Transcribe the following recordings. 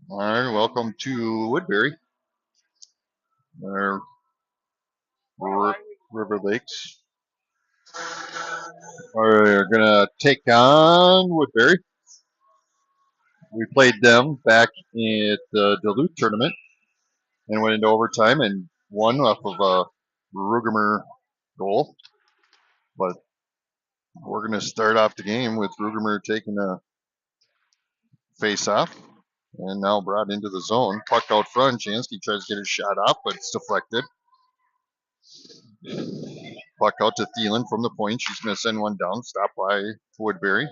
All right, welcome to Woodbury, our River Lakes. Are going to take on Woodbury. We played them back at the Duluth tournament and went into overtime and won off of a Rugemer goal. But we're going to start off the game with Rugemer taking a face off and now brought into the zone. Puck out front. Jansky tries to get his shot off, but it's deflected. Puck out to Thielen from the point. She's going to send one down. Stopped by Woodbury.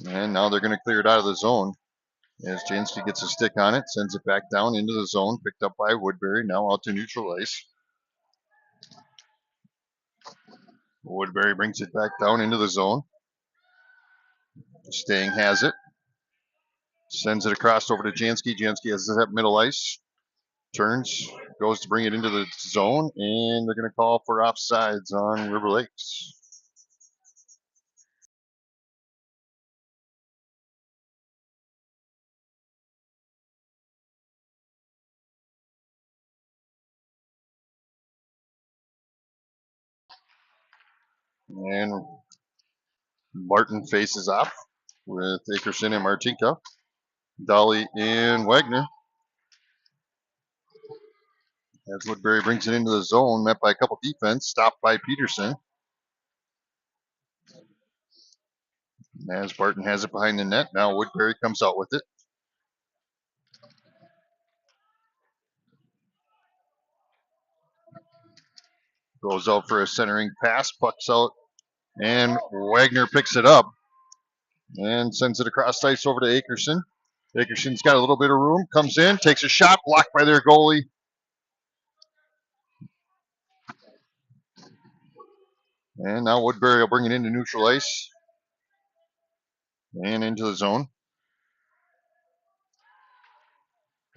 And now they're going to clear it out of the zone. As Jansky gets a stick on it, sends it back down into the zone. Picked up by Woodbury. Now out to neutral ice. Woodbury brings it back down into the zone. Stang has it. Sends it across over to Jansky. Jansky has it at middle ice. Turns, goes to bring it into the zone, and they're going to call for offsides on River Lakes. And Martin faces off with Akerson and Martinka. Dolly and Wagner. As Woodbury brings it into the zone, met by a couple defense, stopped by Peterson. As Barton has it behind the net, now Woodbury comes out with it. Goes out for a centering pass, pucks out, and Wagner picks it up and sends it across ice over to Akerson. Akerson's got a little bit of room, comes in, takes a shot, blocked by their goalie. And now Woodbury will bring it into neutral ice and into the zone.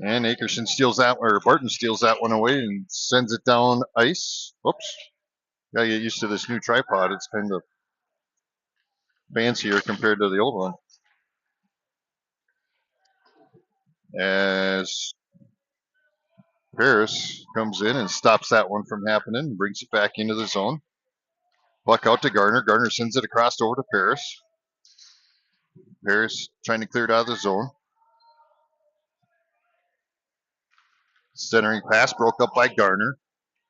And Akerson steals that, or Barton steals that one away and sends it down ice. Whoops. Gotta get used to this new tripod. It's kind of fancier compared to the old one. As Paris comes in and stops that one from happening and brings it back into the zone. Puck out to Garner. Garner sends it across over to Paris. Paris trying to clear it out of the zone. Centering pass broke up by Garner.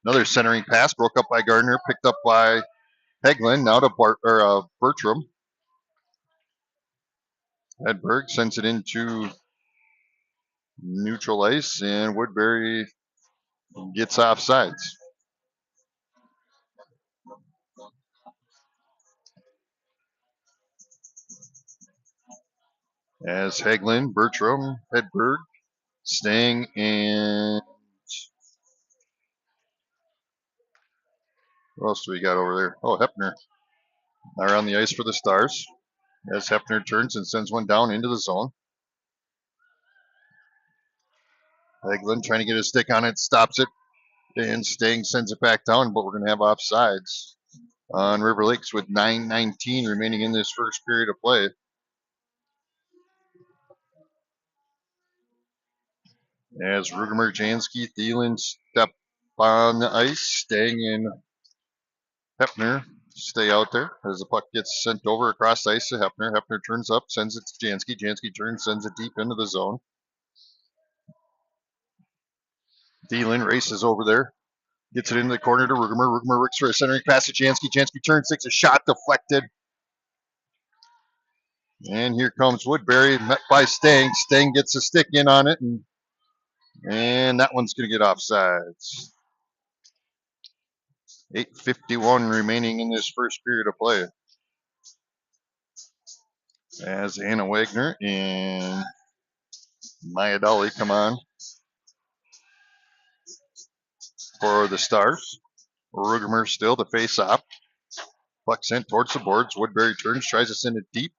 Another centering pass broke up by Gardner, picked up by Heglin. Now to Bertram. Edberg sends it into neutral ice, and Woodbury gets offsides. As Heglin, Bertram, Edberg, Stang, and what else do we got over there? Oh, Hepner are on the ice for the Stars. As Hepner turns and sends one down into the zone. Heglin trying to get a stick on it, stops it, and Stang sends it back down, but we're going to have offsides on River Lakes with 9:19 remaining in this first period of play. As Rugemer, Jansky, Thielen step on the ice, Stang and Hepner stay out there as the puck gets sent over across the ice to Hepner. Hepner turns up, sends it to Jansky. Jansky turns, sends it deep into the zone. Thielen races over there, gets it into the corner to Rugemer. Rugemer works for a centering pass to Jansky. Jansky turns, takes a shot, deflected. And here comes Woodbury, met by Stang. Stang gets a stick in on it, and that one's going to get offsides. 8:51 remaining in this first period of play. As Anna Wagner and Maya Dolly come on for the Stars. Rugemer still to face off. Puck sent towards the boards. Woodbury turns, tries to send it deep.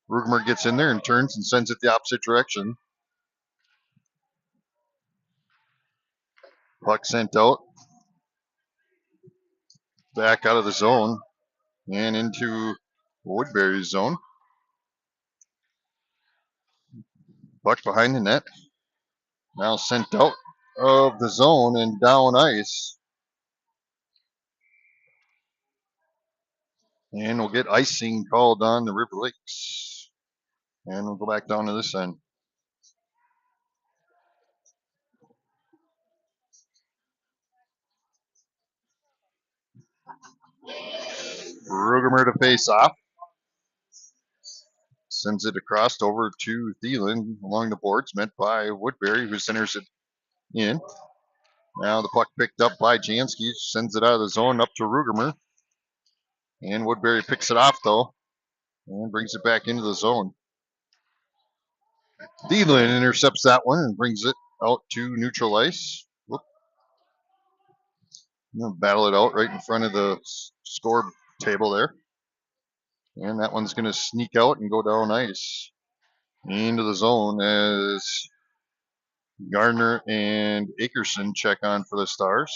Rugemer gets in there and turns and sends it the opposite direction. Puck sent out. Back out of the zone and into Woodbury's zone. Puck behind the net. Now sent out of the zone and down ice. And we'll get icing called on the River Lakes. And we'll go back down to this end. Rugemer to face off. Sends it across over to Thielen along the boards, met by Woodbury, who centers it in. Now the puck picked up by Jansky, sends it out of the zone up to Rugemer. And Woodbury picks it off, though, and brings it back into the zone. Thielen intercepts that one and brings it out to neutral ice. Whoop. Battle it out right in front of the score table there. And that one's going to sneak out and go down ice into the zone as Gardner and Akerson check on for the Stars,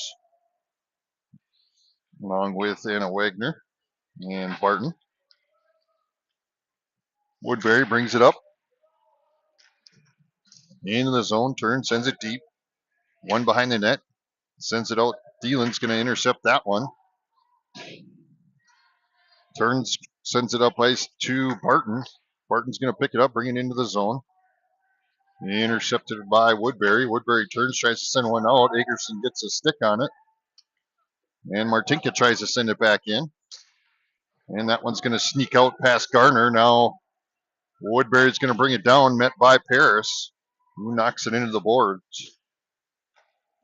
along with Anna Wagner and Barton. Woodbury brings it up into the zone, turns, sends it deep. One behind the net, sends it out. Thielen's going to intercept that one. Turns, sends it up ice to Barton. Barton's going to pick it up, bring it into the zone. Intercepted by Woodbury. Woodbury turns, tries to send one out. Akerson gets a stick on it. And Martinka tries to send it back in. And that one's going to sneak out past Garner. Now Woodbury's going to bring it down, met by Paris, who knocks it into the boards.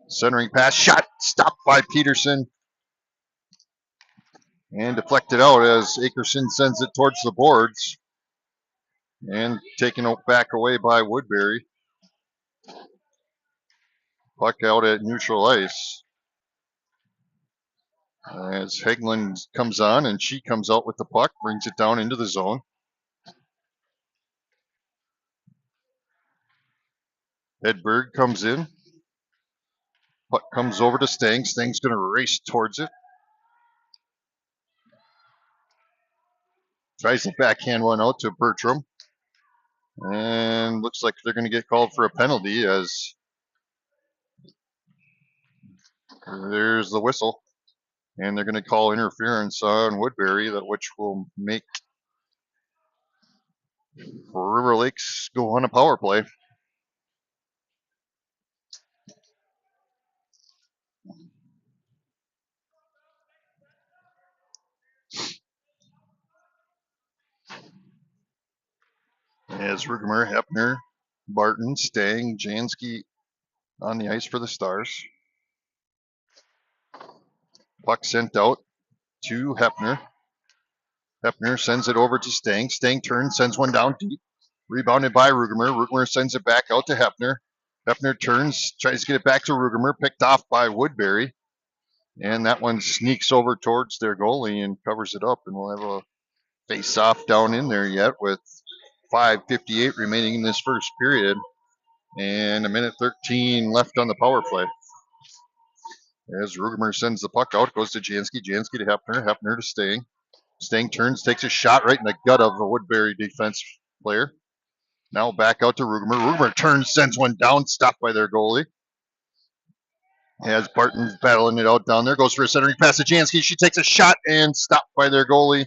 Centering pass, shot, stopped by Peterson. And deflected out as Akerson sends it towards the boards. And taken back away by Woodbury. Puck out at neutral ice. As Hagelin comes on, and she comes out with the puck, brings it down into the zone. Edberg comes in. Puck comes over to Stang. Stang's going to race towards it. Tries to backhand one out to Bertram. And looks like they're going to get called for a penalty as there's the whistle. And they're going to call interference on Woodbury, which will make River Lakes go on a power play. As Rugemer, Hepner, Barton, Stang, Jansky on the ice for the Stars. Puck sent out to Hepner. Hepner sends it over to Stang. Stang turns, sends one down deep. Rebounded by Rugemer. Rugemer sends it back out to Hepner. Hepner turns, tries to get it back to Rugemer. Picked off by Woodbury. And that one sneaks over towards their goalie and covers it up. And we'll have a face-off down in there yet with 5:58 remaining in this first period. And a minute 13 left on the power play. As Rugemer sends the puck out, goes to Jansky. Jansky to Hepner. Hepner to Stang. Stang turns, takes a shot right in the gut of the Woodbury defense player. Now back out to Rugemer. Rugemer turns, sends one down, stopped by their goalie. As Barton's battling it out down there, goes for a centering pass to Jansky. She takes a shot and stopped by their goalie.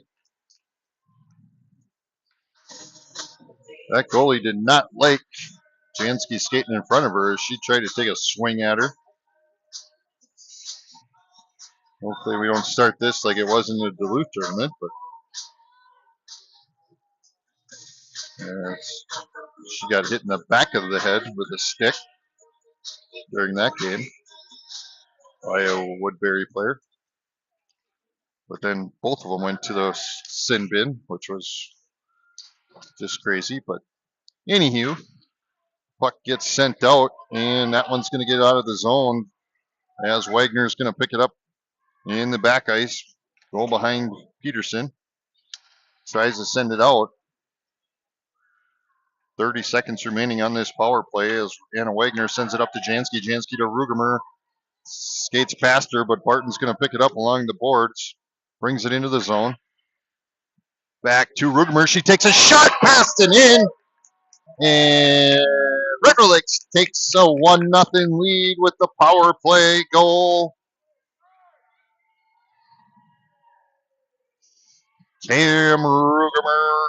That goalie did not like Jansky skating in front of her as she tried to take a swing at her. Hopefully we don't start this like it was in the Duluth tournament, but she got hit in the back of the head with a stick during that game by a Woodbury player. But then both of them went to the sin bin, which was just crazy. But anywho, puck gets sent out, and that one's going to get out of the zone as Wagner's going to pick it up in the back ice, go behind Peterson, tries to send it out. 30 seconds remaining on this power play as Anna Wagner sends it up to Jansky. Jansky to Rugemer, skates past her, but Barton's going to pick it up along the boards, brings it into the zone. Back to Rugemer, she takes a shot past and in. And River Lakes takes a 1-0 lead with the power play goal. Cam Rugemer.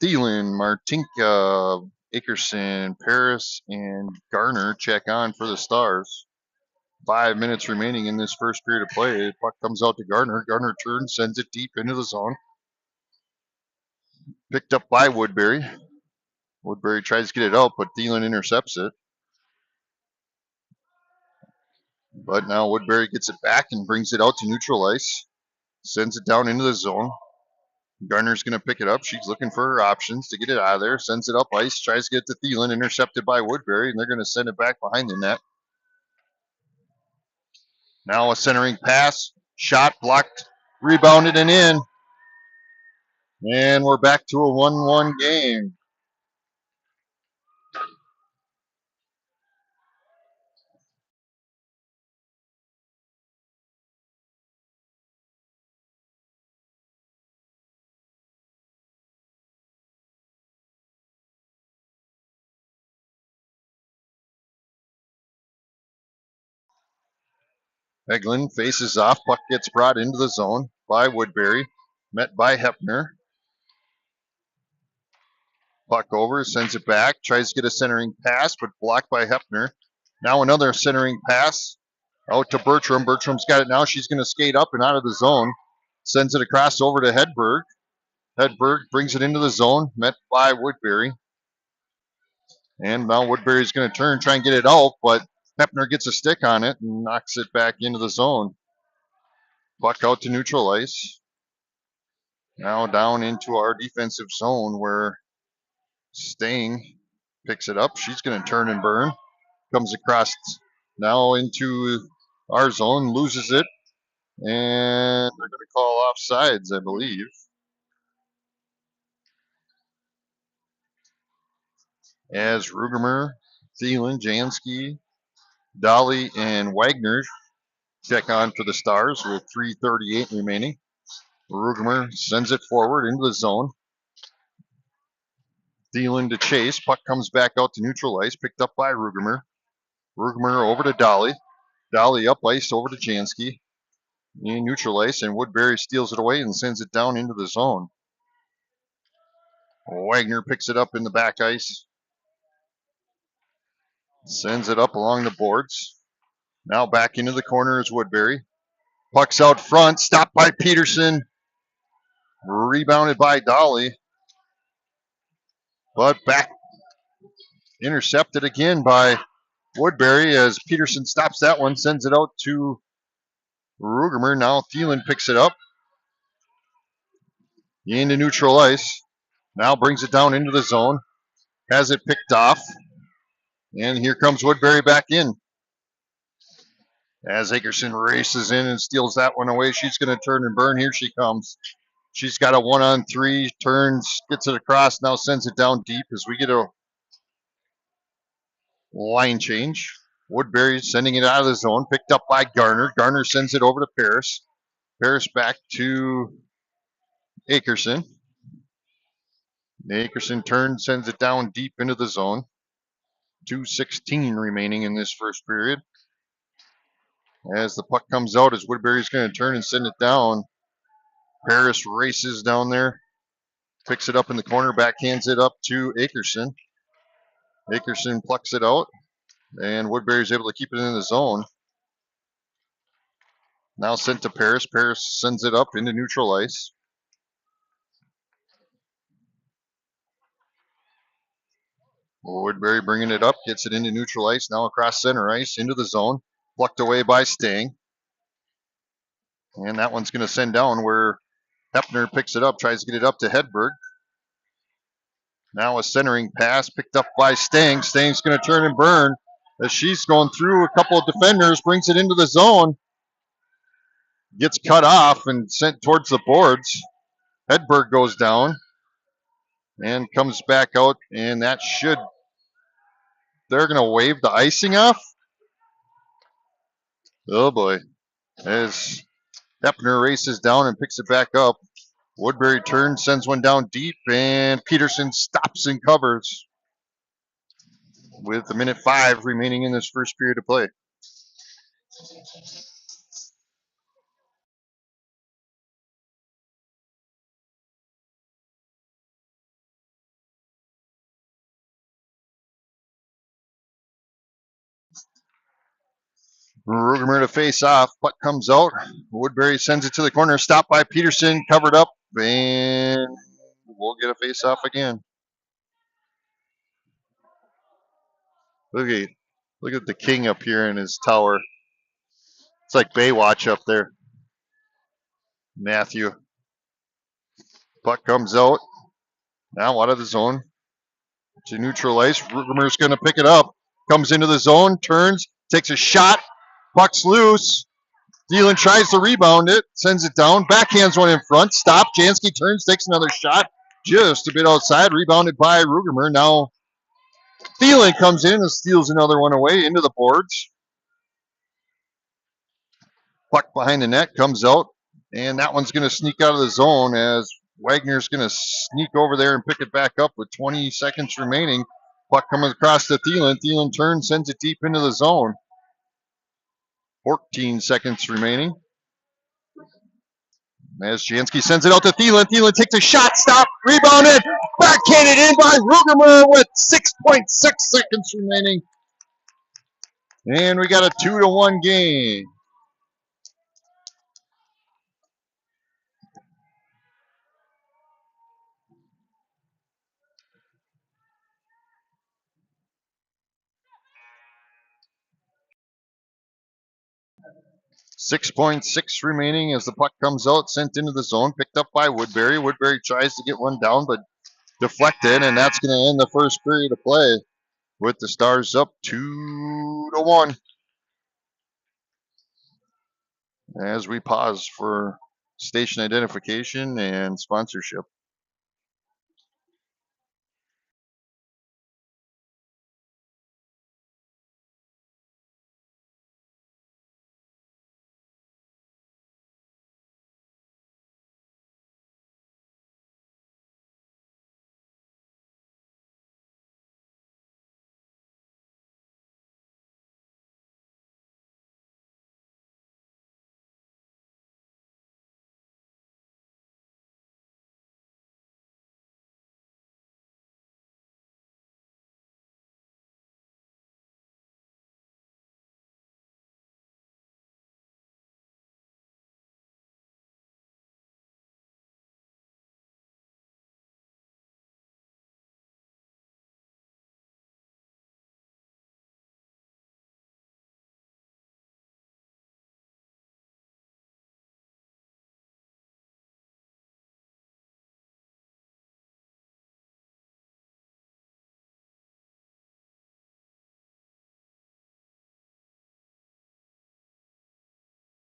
Thielen, Martinka, Akerson, Paris, and Garner check on for the Stars. 5 minutes remaining in this first period of play. Puck comes out to Garner. Garner turns, sends it deep into the zone. Picked up by Woodbury. Woodbury tries to get it out, but Thielen intercepts it. But now Woodbury gets it back and brings it out to neutral ice. Sends it down into the zone. Garner's going to pick it up. She's looking for her options to get it out of there. Sends it up ice. Tries to get it to Thielen. Intercepted by Woodbury, and they're going to send it back behind the net. Now a centering pass. Shot blocked. Rebounded and in. And we're back to a 1-1 game. Eglin faces off. Puck gets brought into the zone by Woodbury. Met by Hepner. Puck over, sends it back. Tries to get a centering pass, but blocked by Hepner. Now another centering pass out to Bertram. Bertram's got it now. She's going to skate up and out of the zone. Sends it across over to Hedberg. Hedberg brings it into the zone. Met by Woodbury. And now Woodbury's going to turn, try and get it out, but Hepner gets a stick on it and knocks it back into the zone. Puck out to neutral ice. Now down into our defensive zone where Stang picks it up. She's going to turn and burn. Comes across now into our zone, loses it, and they're going to call offsides, I believe. As Rugemer, Thielen, Jansky, Dolly, and Wagner check on for the Stars with 3:38 remaining. Rugemer sends it forward into the zone. Thielen to chase. Puck comes back out to neutral ice, picked up by Rugemer. Rugemer over to Dolly. Dolly up ice over to Jansky. In neutral ice, and Woodbury steals it away and sends it down into the zone. Wagner picks it up in the back ice. Sends it up along the boards. Now back into the corner is Woodbury. Puck's out front, stopped by Peterson. Rebounded by Dolly. But back intercepted again by Woodbury as Peterson stops that one, sends it out to Rugemer. Now Thielen picks it up into neutral ice. Now brings it down into the zone. Has it picked off. And here comes Woodbury back in. As Akerson races in and steals that one away, she's going to turn and burn. Here she comes. She's got a 1-on-3, turns, gets it across, now sends it down deep as we get a line change. Woodbury sending it out of the zone, picked up by Garner. Garner sends it over to Paris. Paris back to Akerson. Akerson turns, sends it down deep into the zone. 2:16 remaining in this first period. As the puck comes out, as Woodbury's going to turn and send it down. Paris races down there, picks it up in the corner, backhands it up to Akerson. Akerson plucks it out, and Woodbury's able to keep it in the zone. Now sent to Paris. Paris sends it up into neutral ice. Woodbury bringing it up, gets it into neutral ice, now across center ice, into the zone. Plucked away by Stang. And that one's going to send down where Hepner picks it up, tries to get it up to Hedberg. Now a centering pass picked up by Stang. Stang's going to turn and burn as she's going through a couple of defenders, brings it into the zone. Gets cut off and sent towards the boards. Hedberg goes down and comes back out, and that should, they're going to wave the icing off. Oh boy. As Hepner races down and picks it back up. Woodbury turns, sends one down deep, and Peterson stops and covers with a minute 5 remaining in this first period of play. Rugemer to face off. Puck comes out. Woodbury sends it to the corner. Stopped by Peterson. Covered up. And we'll get a face off again. Look at the king up here in his tower. It's like Baywatch up there. Matthew. Puck comes out. Now out of the zone to neutral ice. Rugemer's going to pick it up. Comes into the zone. Turns. Takes a shot. Puck's loose. Thielen tries to rebound it, sends it down, backhands one in front, stop. Jansky turns, takes another shot, just a bit outside, rebounded by Rugemer. Now Thielen comes in and steals another one away into the boards. Puck behind the net comes out, and that one's going to sneak out of the zone as Wagner's going to sneak over there and pick it back up with 20 seconds remaining. Puck coming across to Thielen. Thielen turns, sends it deep into the zone. 14 seconds remaining. As Jansky sends it out to Thielen. Thielen takes a shot, stop, rebounded, backhanded in by Rugemer with 6.6 seconds remaining. And we got a 2-1 game. .6 remaining as the puck comes out, sent into the zone, picked up by Woodbury. Woodbury tries to get one down, but deflected, and that's going to end the first period of play with the Stars up 2-1. As we pause for station identification and sponsorship.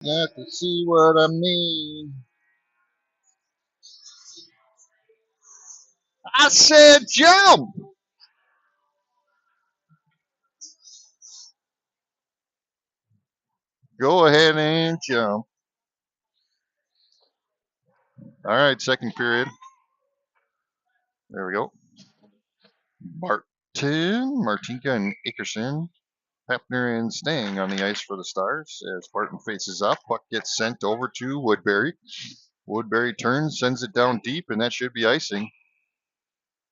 Not to see what I mean. I said jump. Go ahead and jump. All right, second period. There we go. Martinka and Akerson, Hepner and Stang on the ice for the Stars as Barton faces up. Puck gets sent over to Woodbury. Woodbury turns, sends it down deep, and that should be icing.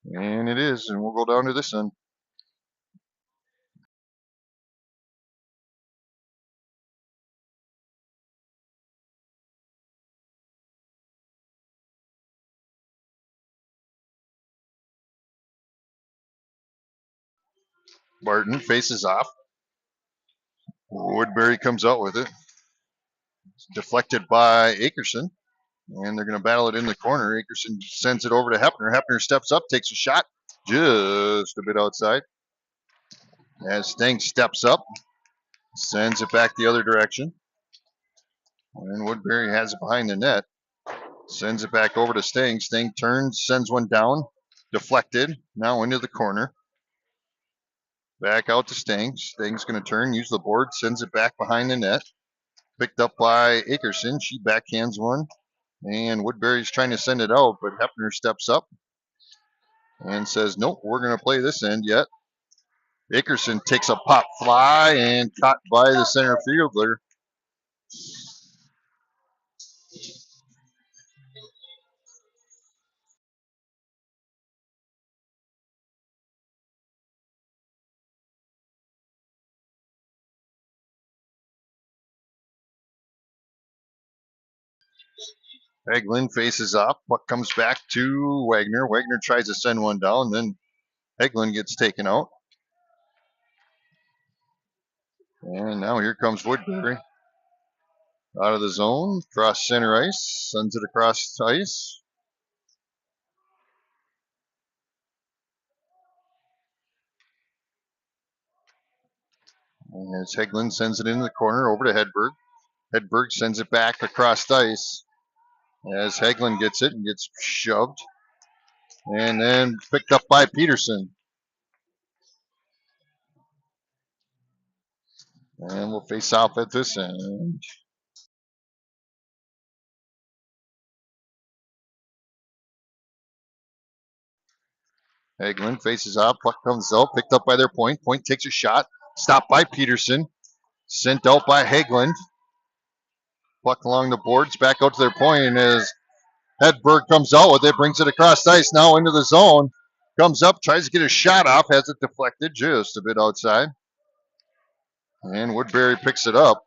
And it is, and we'll go down to this end. Barton faces off. Woodbury comes out with it. It's deflected by Akerson. And they're going to battle it in the corner. Akerson sends it over to Hepner. Hepner steps up, takes a shot, just a bit outside. As Stang steps up, sends it back the other direction. And Woodbury has it behind the net. Sends it back over to Stang. Stang turns, sends one down, deflected, now into the corner. Back out to Stang. Stang's going to turn, use the board, sends it back behind the net. Picked up by Akerson. She backhands one. And Woodbury's trying to send it out, but Hefner steps up and says, nope, we're going to play this end yet. Akerson takes a pop fly and caught by the center fielder. Hagelin faces off. Puck comes back to Wagner. Wagner tries to send one down, then Hagelin gets taken out. And now here comes Woodbury. Out of the zone, cross center ice, sends it across ice. And as Hagelin sends it into the corner over to Hedberg. Hedberg sends it back across ice. As Hagelin gets it and gets shoved. And then picked up by Peterson. And we'll face off at this end. Hagelin faces off. Puck comes out. Picked up by their point. Point takes a shot. Stopped by Peterson. Sent out by Hagelin. Puck along the boards. Back out to their point. And as Hedberg comes out with it, brings it across ice now into the zone. Comes up, tries to get a shot off. Has it deflected just a bit outside. And Woodbury picks it up.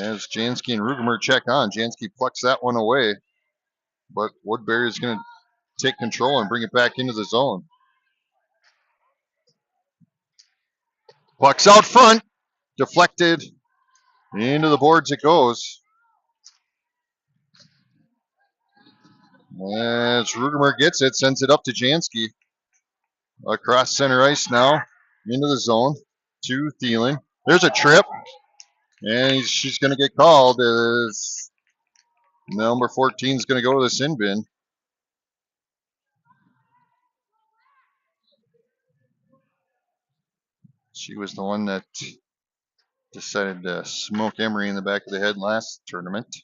As Jansky and Rugemer check on. Jansky plucks that one away. But Woodbury is going to take control and bring it back into the zone. Puck's out front. Deflected. Into the boards it goes. As Rugemer gets it, sends it up to Jansky. Across center ice now. Into the zone. To Thielen. There's a trip. And she's going to get called as number 14 is going to go to the sin bin. She was the one that decided to smoke Emery in the back of the head last tournament.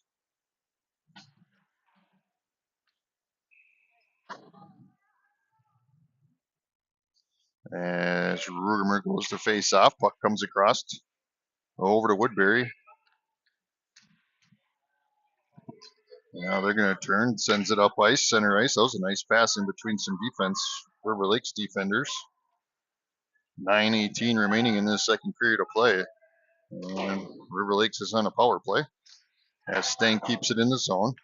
As Rugemer goes to face off, puck comes across over to Woodbury. Now they're going to turn, sends it up ice, center ice. That was a nice pass in between some defense, River Lakes defenders. 9:18 remaining in this second period of play. And River Lakes is on a power play. As Stang keeps it in the zone.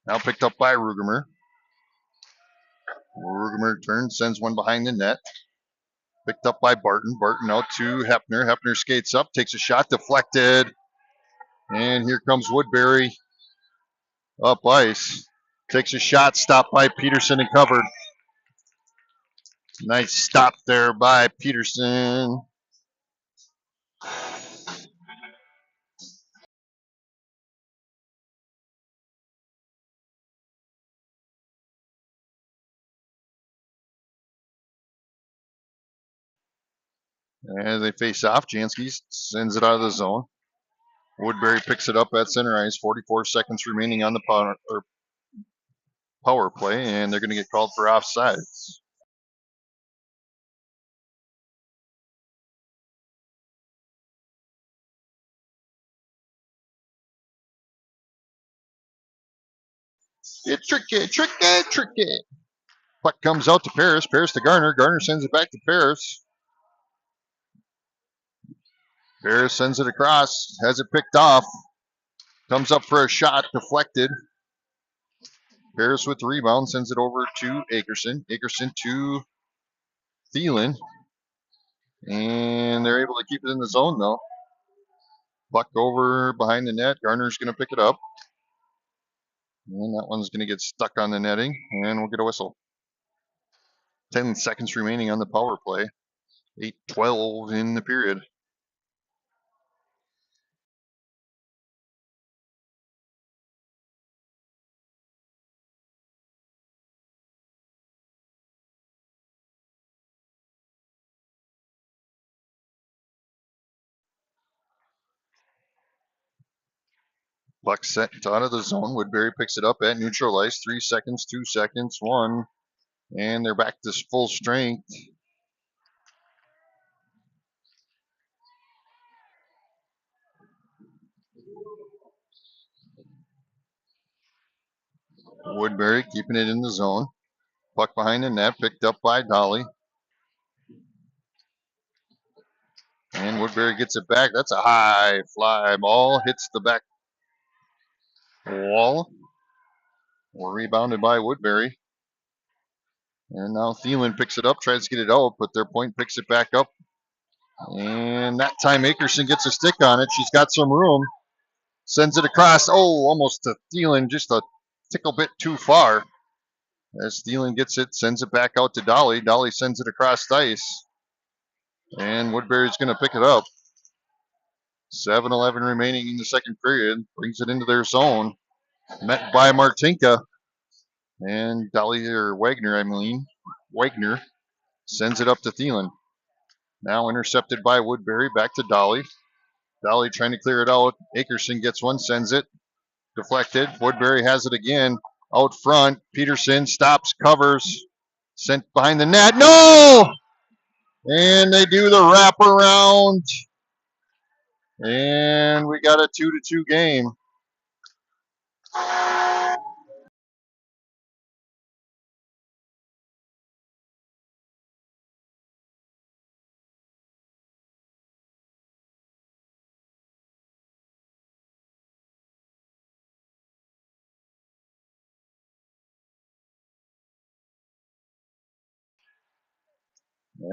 Now picked up by Rugemer. Rugemer turns, sends one behind the net. Picked up by Barton. Barton out to Hefner. Hefner skates up, takes a shot, deflected. And here comes Woodbury up ice. Takes a shot, stopped by Peterson and covered. Nice stop there by Peterson. As they face off, Jansky sends it out of the zone. Woodbury picks it up at center ice. 44 seconds remaining on the power play, and they're going to get called for offsides. It's tricky. Puck comes out to Paris. Paris to Garner. Garner sends it back to Paris. Paris sends it across. Has it picked off. Comes up for a shot. Deflected. Paris with the rebound. Sends it over to Akerson. Akerson to Thielen. And they're able to keep it in the zone, though. Puck over behind the net. Garner's going to pick it up. And that one's going to get stuck on the netting. And we'll get a whistle. 10 seconds remaining on the power play. 8:12 in the period. Puck sent out of the zone. Woodbury picks it up at neutral ice. 3 seconds, 2 seconds, 1. And they're back to full strength. Woodbury keeping it in the zone. Puck behind the net, picked up by Dolly. And Woodbury gets it back. That's a high fly ball. Hits the back wall. Rebounded by Woodbury. And now Thielen picks it up, tries to get it out, but their point picks it back up. And that time Akerson gets a stick on it. She's got some room. Sends it across. Oh, almost to Thielen, just a tickle bit too far. As Thielen gets it, sends it back out to Dolly. Dolly sends it across the ice. And Woodbury's going to pick it up. 7:11 remaining in the second period. Brings it into their zone. Met by Martinka. And Dolly, or Wagner, Wagner sends it up to Thielen. Now intercepted by Woodbury. Back to Dolly. Dolly trying to clear it out. Akerson gets one, sends it. Deflected. Woodbury has it again. Out front. Peterson stops, covers. Sent behind the net. No! And they do the wraparound. And we got a 2-2 game.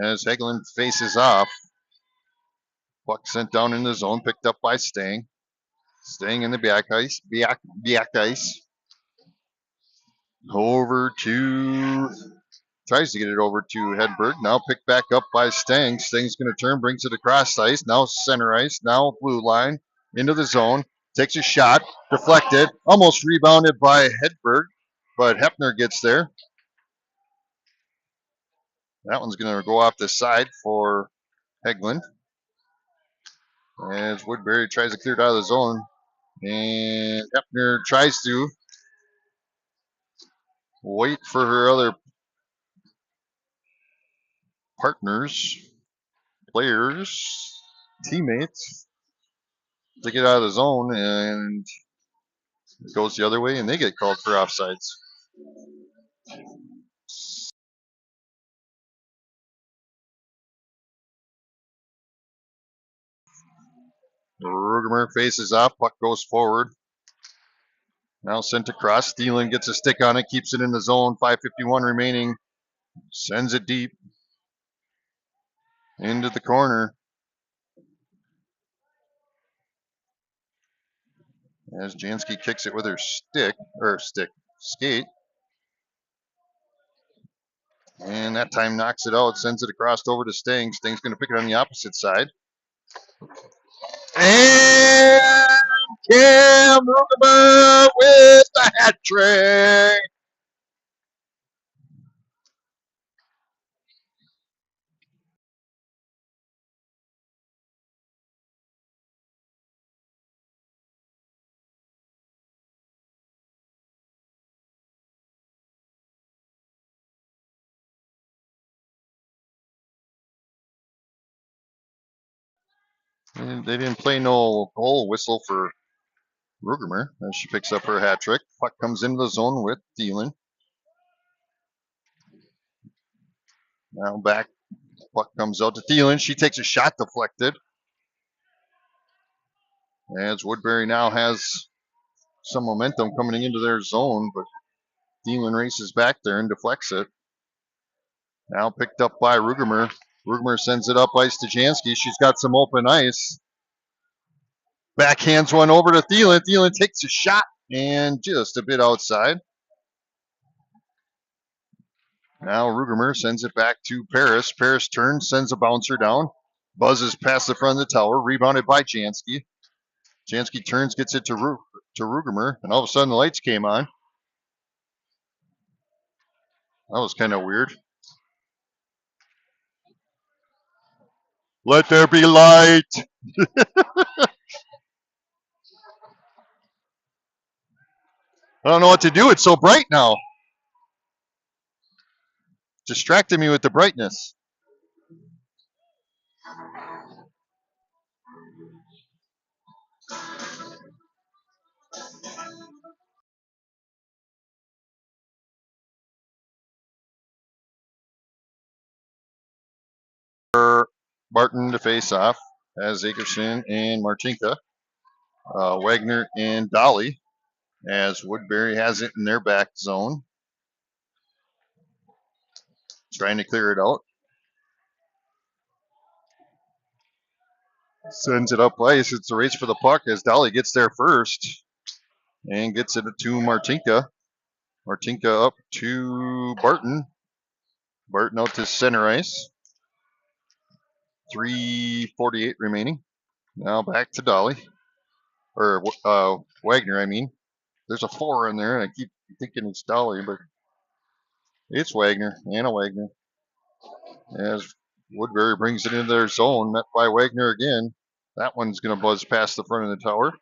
As Hagelin faces off. Puck sent down in the zone, picked up by Stang. Stang in the back ice. Back ice. Over to... Tries to get it over to Hedberg. Now picked back up by Stang. Stang's going to turn, brings it across ice. Now center ice. Now blue line. Into the zone. Takes a shot. Deflected. Almost rebounded by Hedberg. But Hepner gets there. That one's going to go off the side for Hegland. As Woodbury tries to clear it out of the zone. And Hepner tries to wait for her other partners, players, teammates to get out of the zone, and it goes the other way, and they get called for offsides. Rugemer faces off, puck goes forward. Now sent across. Thielen gets a stick on it, keeps it in the zone. 5:51 remaining. Sends it deep into the corner. As Jansky kicks it with her skate. And that time knocks it out, sends it across over to Stang. Stang's going to pick it on the opposite side. And Cam Rugemer with the hat trick. And they didn't play no goal whistle for Rugemer as she picks up her hat trick. Puck comes into the zone with Thielen. Now back. Puck comes out to Thielen. She takes a shot, deflected. As Woodbury now has some momentum coming into their zone, but Thielen races back there and deflects it. Now picked up by Rugemer. Rugemer sends it up ice to Jansky. She's got some open ice. Backhands one over to Thielen. Thielen takes a shot and just a bit outside. Now Rugemer sends it back to Paris. Paris turns, sends a bouncer down. Buzzes past the front of the tower. Rebounded by Jansky. Jansky turns, gets it to Rugemer, and all of a sudden the lights came on. That was kind of weird. Let there be light. I don't know what to do. It's so bright now. Distracted me with the brightness. For Barton to face off as Akerson and Martinka. Wagner and Dolly as Woodbury has it in their back zone. Trying to clear it out. Sends it up ice. It's a race for the puck as Dolly gets there first and gets it to Martinka. Martinka up to Barton. Barton out to center ice. 3:48 remaining. Now back to Dolly. Or Wagner, I mean. There's a 4 in there, and I keep thinking it's Dolly, but it's Wagner. Anna Wagner. As Woodbury brings it into their zone, met by Wagner again. That one's going to buzz past the front of the tower.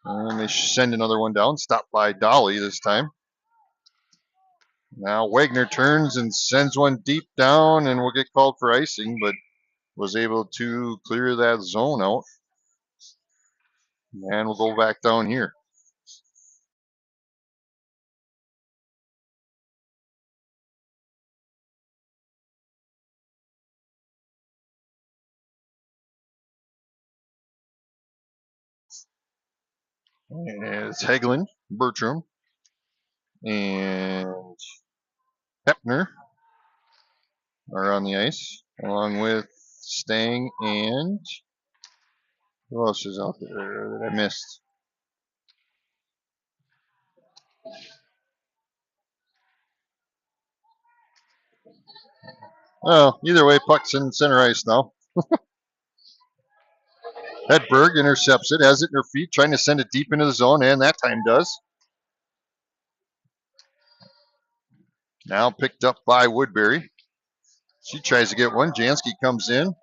And they send another one down, stopped by Dolly this time. Now Wagner turns and sends one deep down and will get called for icing, but was able to clear that zone out. And we'll go back down here. It's Hagelin, Bertram, and Hepner are on the ice, along with Stang and who else is out there that I missed? Well, either way, puck's in center ice now. Hedberg intercepts it, has it in her feet, trying to send it deep into the zone, and that time does. Now picked up by Woodbury. She tries to get one. Jansky comes in,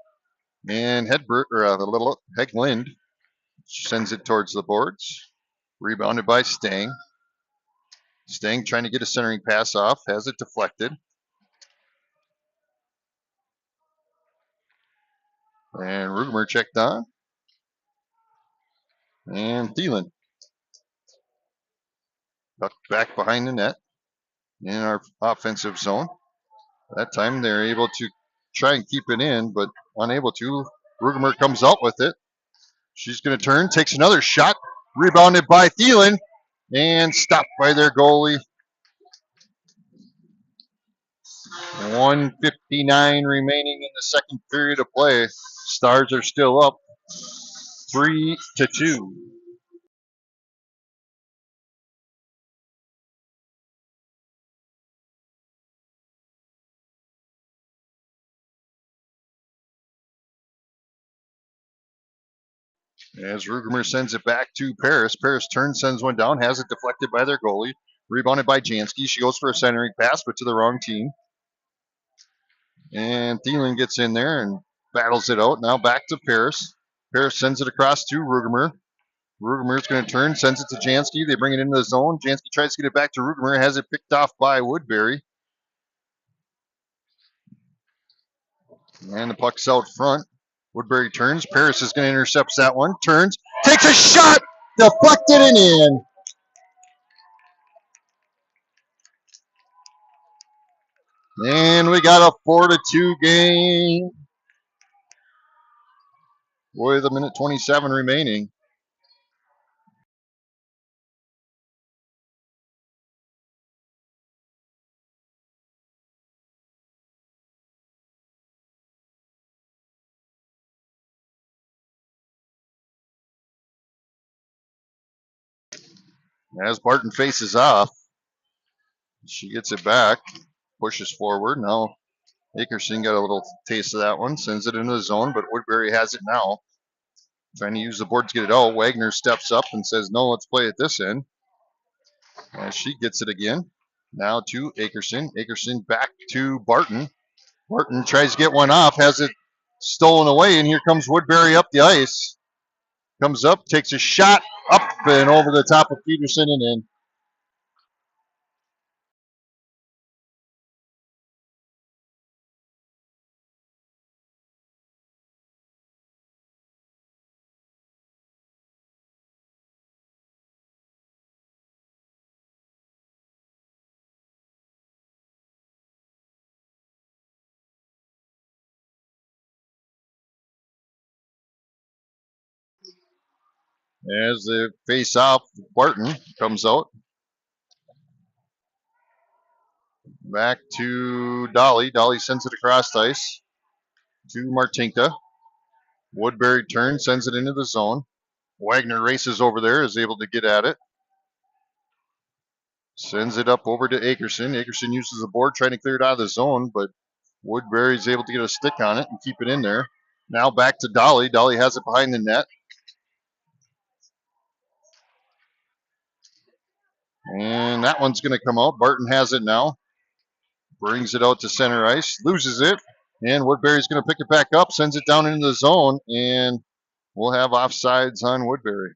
and Hedberg, or the little Heglind sends it towards the boards. Rebounded by Stang. Stang trying to get a centering pass off, has it deflected. And Rugemer checked on. And Thielen back behind the net in our offensive zone. That time they're able to try and keep it in, but unable to. Rugemer comes out with it. She's going to turn, takes another shot, rebounded by Thielen, and stopped by their goalie. 1:59 remaining in the second period of play. Stars are still up 3-2. As Rugemer sends it back to Paris. Paris turns, sends one down, has it deflected by their goalie. Rebounded by Jansky. She goes for a centering pass, but to the wrong team. And Thielen gets in there and battles it out. Now back to Paris. Paris sends it across to Rugemer. Rugemer's going to turn, sends it to Jansky. They bring it into the zone. Jansky tries to get it back to Rugemer, has it picked off by Woodbury. And the puck's out front. Woodbury turns. Paris is going to intercept that one. Turns. Takes a shot. Deflected and in. And we got a 4-2 game with 1:27 remaining. As Barton faces off, she gets it back, pushes forward. Now Akerson got a little taste of that one, sends it into the zone, but Woodbury has it now. Trying to use the board to get it out. Wagner steps up and says, no, let's play at this end. As she gets it again. Now to Akerson. Akerson back to Barton. Barton tries to get one off, has it stolen away, and here comes Woodbury up the ice. Comes up, takes a shot, Up and over the top of Peterson and in. As they face off, Barton comes out. Back to Dolly. Dolly sends it across ice to Martinka. Woodbury turns, sends it into the zone. Wagner races over there, is able to get at it. Sends it up over to Akerson. Akerson uses the board trying to clear it out of the zone, but Woodbury's able to get a stick on it and keep it in there. Now back to Dolly. Dolly has it behind the net. And that one's going to come out. Barton has it now. Brings it out to center ice. Loses it. And Woodbury's going to pick it back up. Sends it down into the zone. And we'll have offsides on Woodbury.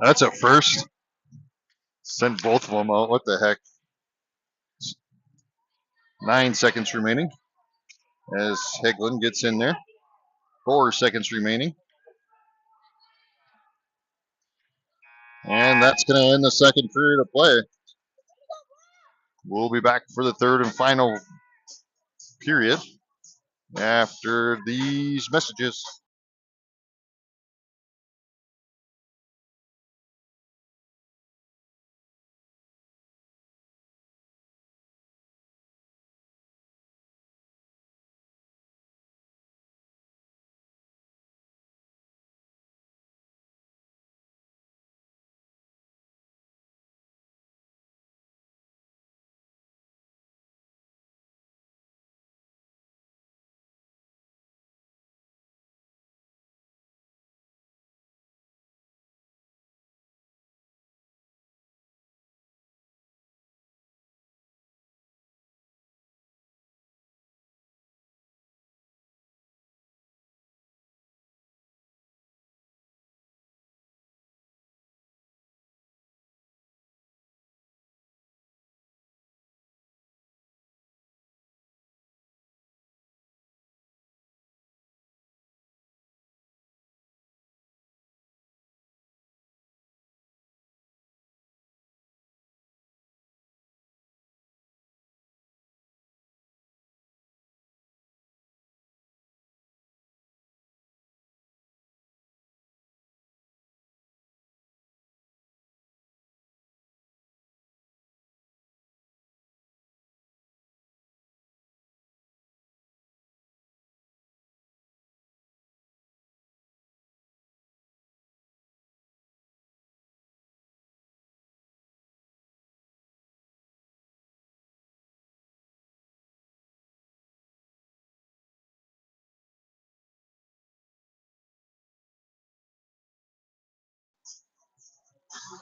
That's a first. Send both of them out. What the heck? 9 seconds remaining as Heglin gets in there. 4 seconds remaining. And that's going to end the second period of play. We'll be back for the third and final period after these messages.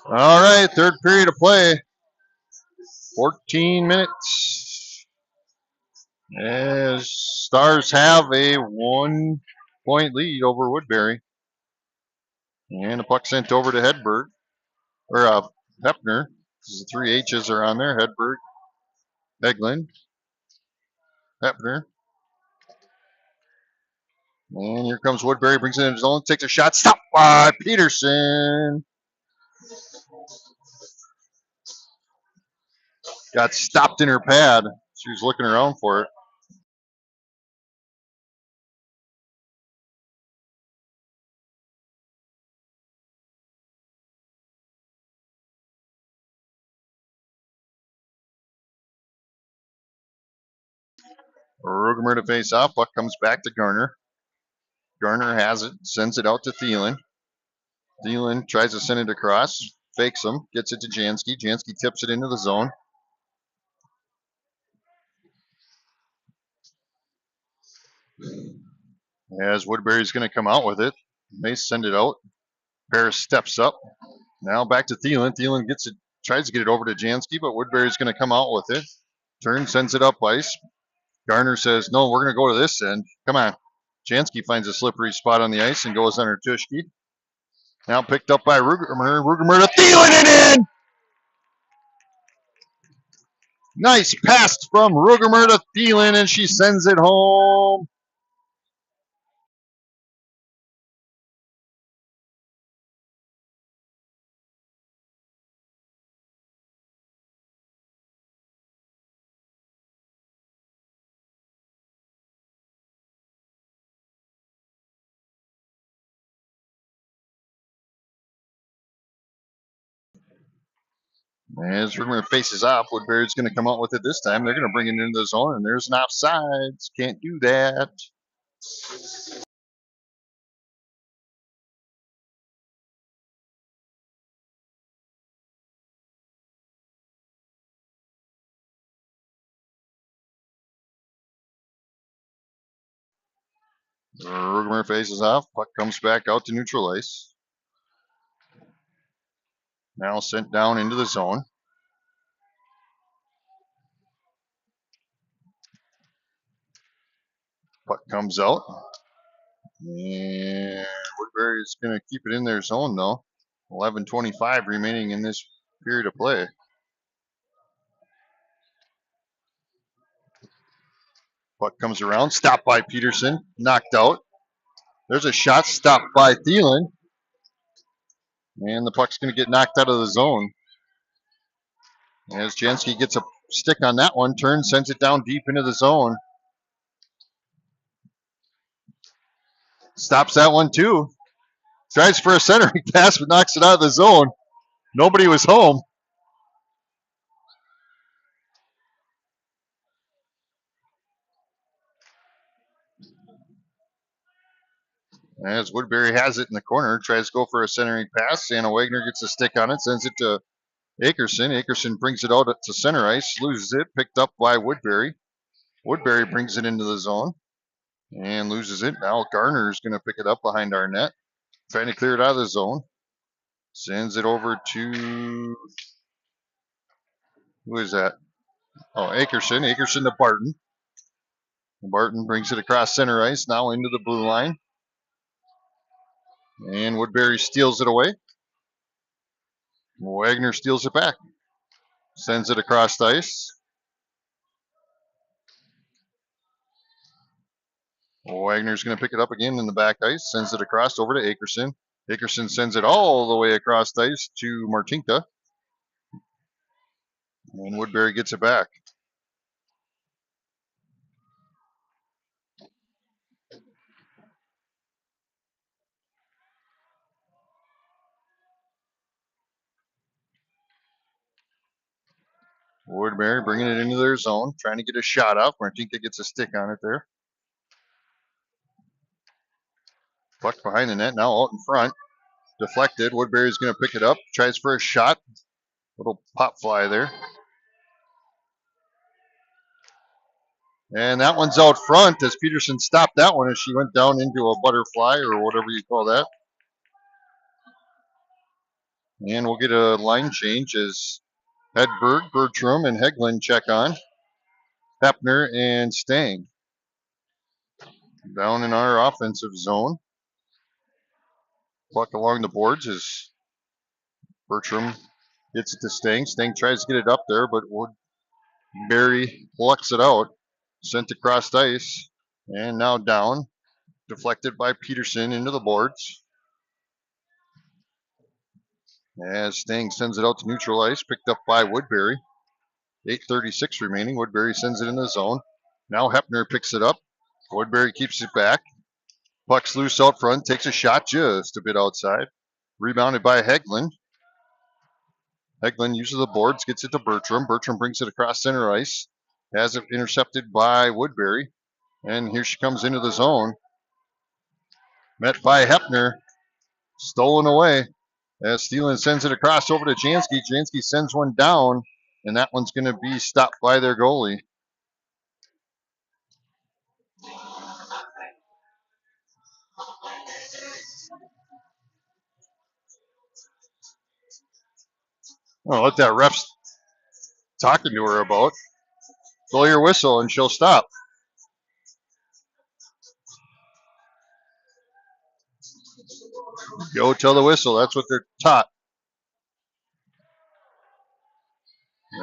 All right, third period of play. 14 minutes. As Stars have a 1-point lead over Woodbury. And the puck sent over to Hedberg, or Hepner. The 3 H's are on there. Hedberg, Heglin, Hepner. And here comes Woodbury, brings it in his zone, takes a shot, stopped by Peterson. Got stopped in her pad. She was looking around for it. Rugemer to face off. Puck comes back to Garner. Garner has it, sends it out to Thielen. Thielen tries to send it across. fakes him, gets it to Jansky. Jansky tips it into the zone. As Woodbury's going to come out with it. They send it out. Paris steps up. Now back to Thielen. Thielen gets it, tries to get it over to Jansky, but Woodbury's going to come out with it. Turn, sends it up ice. Garner says, no, we're going to go to this end. Come on. Jansky finds a slippery spot on the ice and goes under Tuschke. Now picked up by Rugermer. Rugermer to Thielen and in! Nice pass from Rugermer to Thielen, and she sends it home. As Rugermer faces off, Woodbury's going to come out with it this time. They're going to bring it into the zone, and there's an offsides. Can't do that. Rugermer faces off. Puck comes back out to neutral ice. Now sent down into the zone. Puck comes out. And Woodbury's going to keep it in their zone, though. 11:25 remaining in this period of play. Puck comes around. Stopped by Peterson. Knocked out. There's a shot stopped by Thielen. And the puck's going to get knocked out of the zone. As Jansky gets a stick on that one, turns, sends it down deep into the zone. Stops that one too. Tries for a centering pass, but knocks it out of the zone. Nobody was home. As Woodbury has it in the corner, tries to go for a centering pass. Anna Wagner gets a stick on it, sends it to Akerson. Akerson brings it out to center ice, loses it, picked up by Woodbury. Woodbury brings it into the zone and loses it. Now Garner is going to pick it up behind our net, trying to clear it out of the zone. Sends it over to, who is that? Oh, Akerson. Akerson to Barton. Barton brings it across center ice, now into the blue line. And Woodbury steals it away. Wagner steals it back. Sends it across the ice. Wagner's going to pick it up again in the back ice. Sends it across over to Akerson. Akerson sends it all the way across the ice to Martinka. And Woodbury gets it back. Woodbury bringing it into their zone, trying to get a shot off. Martinka gets a stick on it there. Puck behind the net, now out in front. Deflected. Woodbury's going to pick it up. Tries for a shot. Little pop fly there. And that one's out front as Peterson stopped that one as she went down into a butterfly or whatever you call that. And we'll get a line change as Hedberg, Bertram, and Heglin check on. Hepner and Stang down in our offensive zone. Puck along the boards as Bertram gets it to Stang. Stang tries to get it up there, but Woodbury plucks it out. Sent across ice. And now down. Deflected by Peterson into the boards. As Stang sends it out to neutral ice. Picked up by Woodbury. 8:36 remaining. Woodbury sends it in the zone. Now Hepner picks it up. Woodbury keeps it back. Puck's loose out front. Takes a shot just a bit outside. Rebounded by Heglin. Heglin uses the boards. Gets it to Bertram. Bertram brings it across center ice. Has it intercepted by Woodbury. And here she comes into the zone. Met by Hepner. Stolen away. As Thielen sends it across over to Jansky. Jansky sends one down, and that one's going to be stopped by their goalie. Oh, what that ref's talking to her about. Blow your whistle and she'll stop. Go till the whistle. That's what they're taught.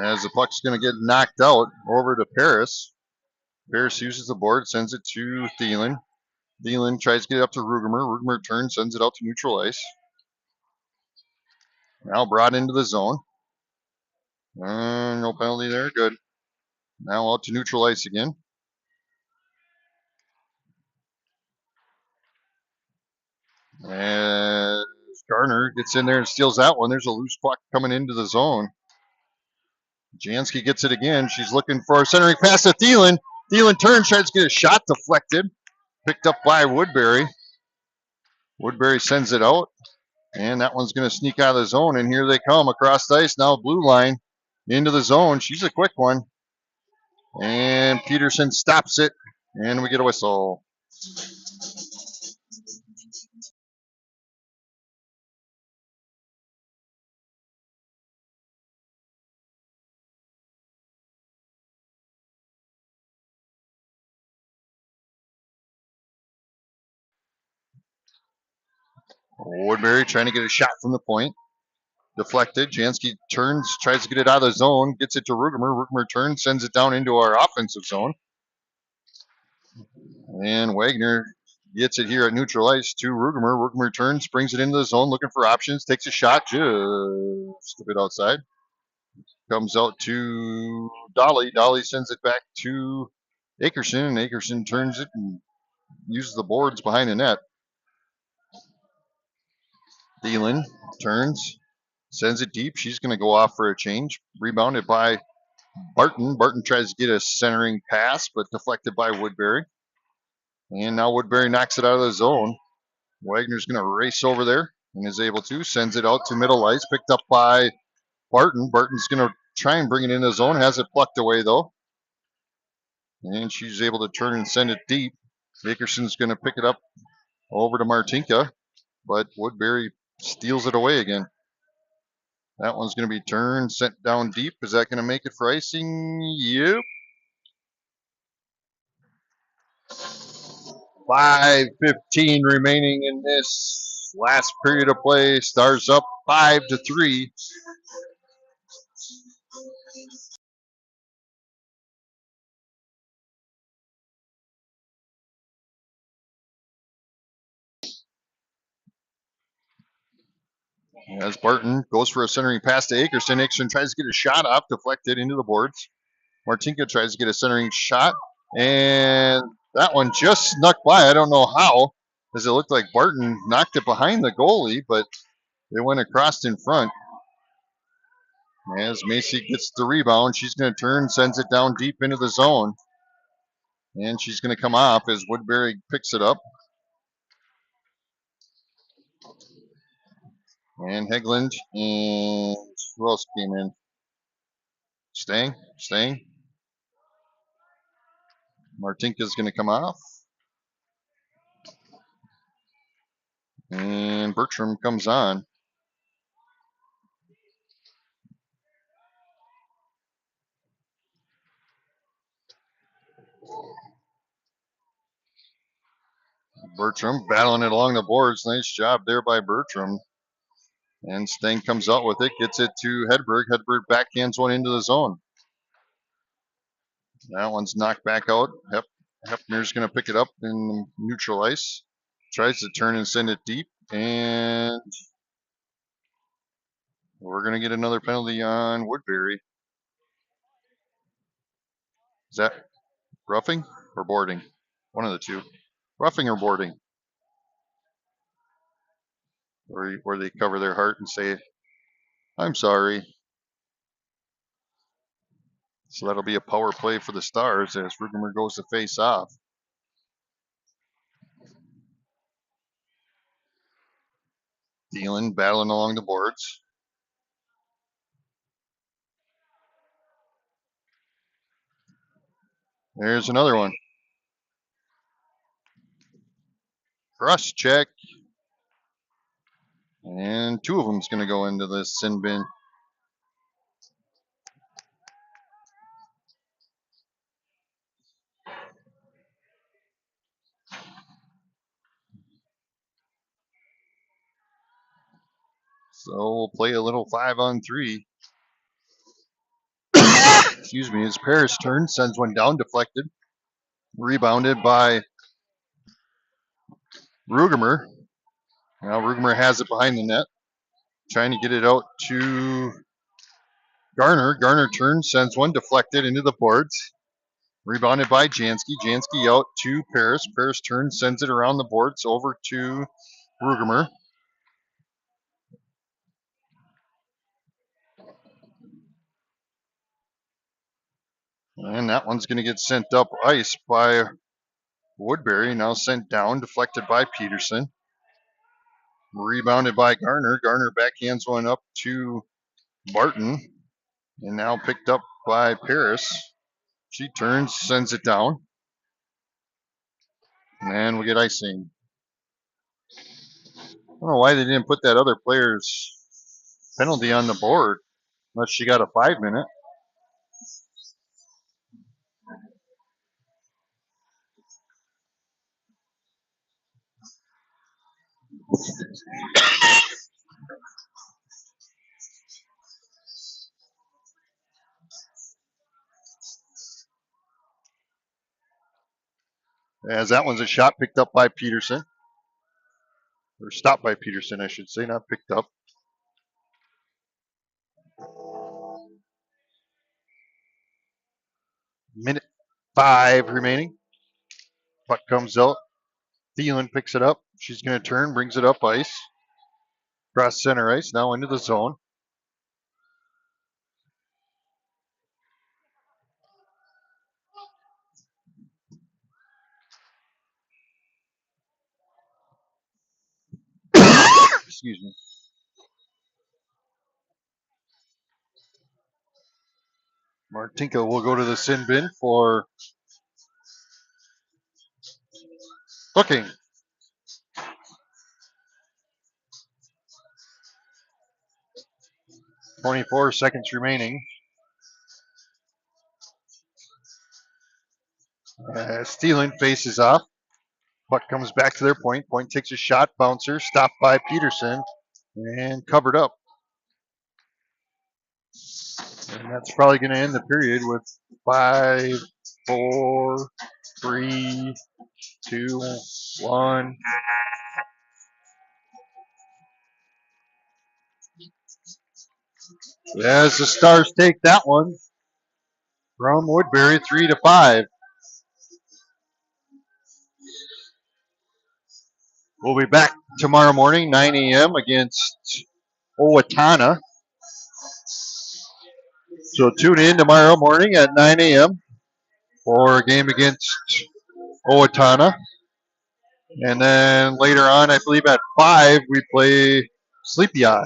As the puck's going to get knocked out over to Paris. Paris uses the board, sends it to Thielen. Thielen tries to get it up to Rugemer. Rugemer turns, sends it out to neutral ice. Now brought into the zone. No penalty there. Good. Now out to neutral ice again. And Garner gets in there and steals that one. There's a loose puck coming into the zone. Jansky gets it again. She's looking for a centering pass to Thielen. Thielen turns, tries to get a shot deflected. Picked up by Woodbury. Woodbury sends it out. And that one's going to sneak out of the zone. And here they come across the ice. Now blue line into the zone. She's a quick one. And Peterson stops it. And we get a whistle. Woodbury trying to get a shot from the point. Deflected. Jansky turns, tries to get it out of the zone, gets it to Rugemer. Rugemer turns, sends it down into our offensive zone. And Wagner gets it here at neutral ice to Rugemer. Rugemer turns, brings it into the zone, looking for options, takes a shot just a bit outside. Comes out to Dolly. Dolly sends it back to Akerson, and Akerson turns it and uses the boards behind the net. Thielen turns, sends it deep. She's going to go off for a change. Rebounded by Barton. Barton tries to get a centering pass, but deflected by Woodbury. And now Woodbury knocks it out of the zone. Wagner's going to race over there and is able to. Sends it out to middle ice. Picked up by Barton. Barton's going to try and bring it in the zone. Has it plucked away, though. And she's able to turn and send it deep. Dickerson's going to pick it up over to Martinka. But Woodbury steals it away again. That one's going to be turned, sent down deep. Is that going to make it for icing? Yep. 5:15 remaining in this last period of play. Stars up 5-3. As Barton goes for a centering pass to Akerson. Akerson tries to get a shot off, deflected into the boards. Martinka tries to get a centering shot, and that one just snuck by. I don't know how, as it looked like Barton knocked it behind the goalie, but it went across in front. As Macy gets the rebound, she's going to turn, sends it down deep into the zone. And she's going to come off as Woodbury picks it up. And Hegland and who else came in? Staying. Martinka's going to come off. And Bertram comes on. Bertram battling it along the boards. Nice job there by Bertram. And Stang comes out with it, gets it to Hedberg. Hedberg backhands one into the zone. That one's knocked back out. Hepner's going to pick it up in neutral ice. Tries to turn and send it deep. And we're going to get another penalty on Woodbury. Is that roughing or boarding? One of the two. Roughing or boarding? Where they cover their heart and say, I'm sorry. So that'll be a power play for the Stars as Rugemer goes to face off. Thielen battling along the boards. There's another one. Cross check. And 2 of them's going to go into the sin bin. So we'll play a little 5-on-3. Excuse me. It's Paris' turn. Sends one down, deflected. Rebounded by Rugemer. Now Rugemer has it behind the net. Trying to get it out to Garner. Garner turns, sends one, deflected into the boards. Rebounded by Jansky. Jansky out to Paris. Paris turns, sends it around the boards over to Rugemer. And that one's going to get sent up ice by Woodbury. Now sent down, deflected by Peterson. Rebounded by Garner. Garner backhands one up to Barton. And now picked up by Paris. She turns, sends it down. And we get icing. I don't know why they didn't put that other player's penalty on the board unless she got a 5-minute. As that one's a shot picked up by Peterson. Or stopped by Peterson, I should say, not picked up. Minute 5 remaining. Puck comes out. Thielen picks it up. She's going to turn, brings it up ice. Cross center ice, now into the zone. Excuse me. Martinka will go to the sin bin for booking. .24 seconds remaining. Thielen faces off. Puck comes back to their point. Point takes a shot, bouncer, stopped by Peterson, and covered up. And that's probably going to end the period with 5, 4, 3, 2, 1. As the Stars take that one from Woodbury, 3-5. We'll be back tomorrow morning, 9 a.m. against Owatonna. So tune in tomorrow morning at 9 a.m. for a game against Owatonna. And then later on, I believe at 5, we play Sleepy Eye.